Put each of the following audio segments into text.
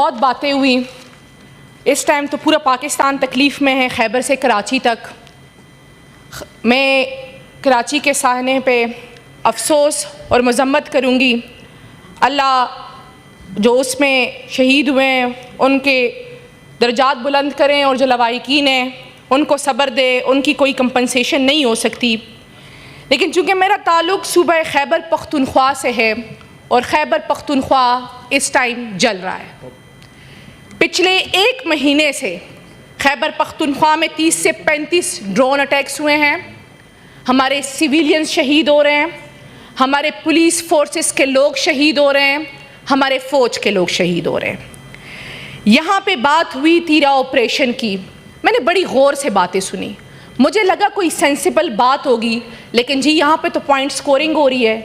बहुत बातें हुई। इस टाइम तो पूरा पाकिस्तान तकलीफ़ में है, खैबर से कराची तक। मैं कराची के साहने पे अफसोस और मज़म्मत करूँगी। अल्लाह जो उसमें शहीद हुए हैं उनके दर्जात बुलंद करें, और जो लवाहिकीन हैं उनको सब्र दे। उनकी कोई कंपनसेशन नहीं हो सकती। लेकिन चूँकि मेरा ताल्लुक़ सूबा खैबर पख्तूनख्वा से है और खैबर पख्तूनख्वा इस टाइम जल रहा है। पिछले 1 महीने से खैबर पख्तूनख्वा में 30 से 35 ड्रोन अटैक्स हुए हैं। हमारे सिविलियंस शहीद हो रहे हैं, हमारे पुलिस फोर्सेस के लोग शहीद हो रहे हैं, हमारे फ़ौज के लोग शहीद हो रहे हैं। यहाँ पे बात हुई तीरा ऑपरेशन की। मैंने बड़ी गौर से बातें सुनी, मुझे लगा कोई सेंसिबल बात होगी, लेकिन जी यहाँ पे तो पॉइंट स्कोरिंग हो रही है।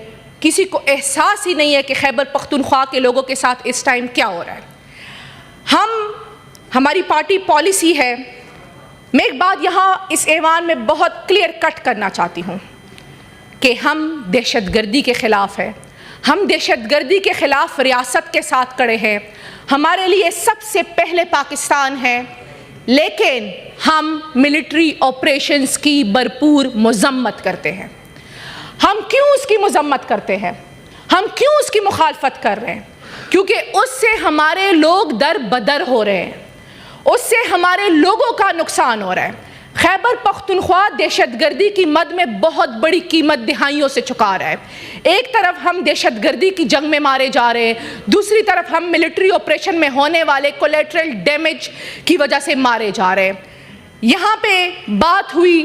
किसी को एहसास ही नहीं है कि खैबर पख्तूनख्वा के लोगों के साथ इस टाइम क्या हो रहा है। हमारी पार्टी पॉलिसी है। मैं एक बात यहाँ इस ऐवान में बहुत क्लियर कट करना चाहती हूँ कि हम दहशतगर्दी के ख़िलाफ़ है। हम दहशतगर्दी के ख़िलाफ़ रियासत के साथ खड़े हैं। हमारे लिए सबसे पहले पाकिस्तान है, लेकिन हम मिलिट्री ऑपरेशंस की भरपूर मज़म्मत करते हैं। हम क्यों उसकी मज़म्मत करते हैं? हम क्यों उसकी मुखालफत कर रहे हैं? क्योंकि उससे हमारे लोग दर बदर हो रहे हैं, उससे हमारे लोगों का नुकसान हो रहा है। खैबर पख्तूनख्वा दहशतगर्दी की मद में बहुत बड़ी कीमत दिहाइयों से चुका रहा है। एक तरफ हम दहशतगर्दी की जंग में मारे जा रहे हैं, दूसरी तरफ हम मिलिट्री ऑपरेशन में होने वाले कोलेटरल डैमेज की वजह से मारे जा रहे हैं। यहाँ पे बात हुई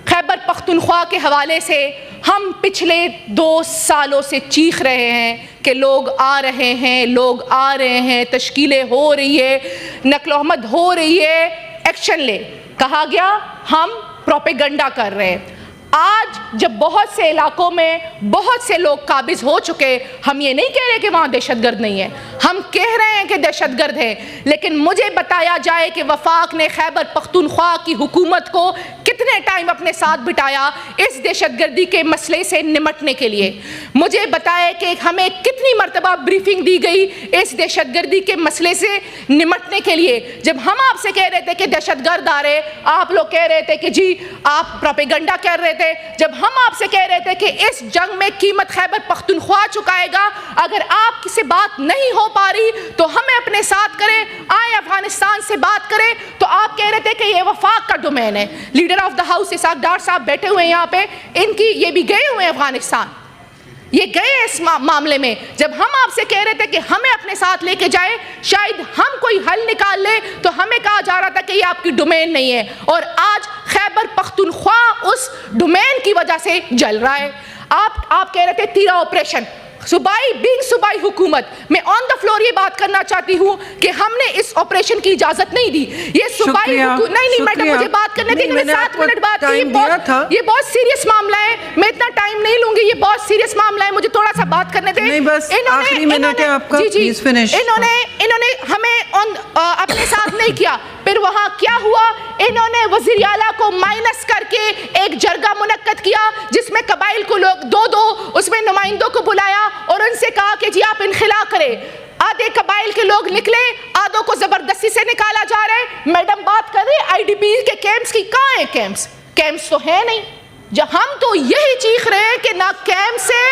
खैबर पख्तूनख्वा के हवाले से। हम पिछले 2 सालों से चीख रहे हैं कि लोग आ रहे हैं, लोग आ रहे हैं, तश्कीलें हो रही है, नकलो-हमद हो रही है, एक्शन ले। कहा गया हम प्रोपेगेंडा कर रहे हैं। आज जब बहुत से इलाकों में बहुत से लोग काबिज हो चुके, हम ये नहीं कह रहे कि वहाँ दहशतगर्द नहीं है, हम कह रहे हैं कि दहशतगर्द है। लेकिन मुझे बताया जाए कि वफाक ने खैबर पख्तूनख्वा की हुकूमत को कितने टाइम अपने साथ बिठाया इस दहशतगर्दी के मसले से निमटने के लिए। मुझे बताया कि हमें कितनी मरतबा ब्रीफिंग दी गई इस दहशतगर्दी के मसले से निमटने के लिए। जब हम आपसे कह रहे थे कि दहशतगर्द आ रहे, आप लोग कह रहे थे कि जी आप प्रोपेगेंडा कर रहे थे। जब हम आपसे कह रहे थे कि इस जंग में कीमत खैबर पख्तूनख्वा चुकाएगा, अगर आपसे बात नहीं हो पा रही तो हमें अपने साथ करें, आए अफगानिस्तान से बात करें, तो आप कह रहे थे कि ये वफाक का डोमेन है। Leader of the house Ishaq Dar साहब बैठे हुए हैं यहाँ पे, इनकी ये भी गए हुए हैं अफगानिस्तान, ये गए इस मामले में। जब हम आपसे कह रहे थे कि हमें अपने साथ लेके जाए, शायद हम कोई हल निकाल ले, तो हमें कहा जा रहा था कि ये आपकी डोमेन नहीं है। और आज खैबर पख्तूनख्वा उस डोमेन की वजह से जल रहा है। आप कह रहे थे तीरा ऑपरेशन, सूबाई हुकूमत। मैं ऑन द फ्लोर ये बात करना चाहती हूँ कि हमने इस ऑपरेशन की इजाजत नहीं दी। ये सूबाई नहीं मैडम, मुझे बात करने दी, मैंने 7 मिनट बात की। ये बहुत सीरियस मामला है, मैं इतना टाइम नहीं लूंगी, ये बहुत सीरियस मामला है, मुझे थोड़ा सा बात करने दें। इन्होंने हमें अपने साथ नहीं किया। फिर वहां क्या हुआ? इन्होंने वज़ीर आला को माइनस करके एक जरगा मुनक्कद किया जिसमें कबाइल को लोग दो उसमें नुमाइंदों को बुलाया और उनसे कहा कि जी आप इनखिला करें। आधे कबाइल के लोग निकले, आधों को जबरदस्ती से निकाला जा रहा है। मैडम बात कर रहे हैं आईडीपी के कैंप्स की, कहाँ है कैंप्स तो है नहीं। जब हम तो यही चीख रहे हैं कि ना कैंप से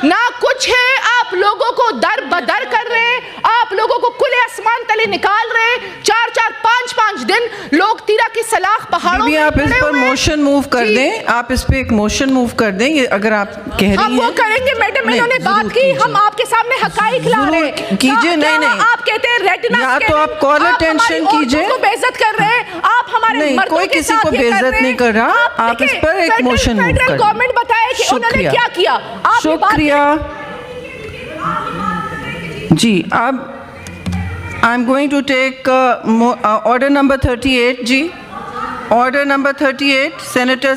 ना कुछ है, आप लोगों को दर बदर कर रहे हैं, आप लोगों को खुले आसमान तले निकाल रहे हैं। 4-4, 5-5 दिन लोग तीरा की सलाख पहाड़ों में आप इस पर मोशन मूव कर दें, आप इस पे एक मोशन मूव कर दें, ये अगर आप कह रही हैं। हम वो करेंगे मैडम, इन्होंने बात की, हम आपके सामने हकाइक ला रहे हैं। कीजिए, नहीं आप कहते हैं रेटिना या तो आप कॉल अटेंशन कीजिए, बेइज्जत कर रहे हैं आप हमारे। नहीं, कोई किसी को बेइज्जत नहीं कर रहा, आप इस पर एक मोशन मूव कर। गवर्नमेंट बताए कि उन्होंने क्या किया। शुक्रिया जी। अब I am going to take order number 38 ji, order number 38 senator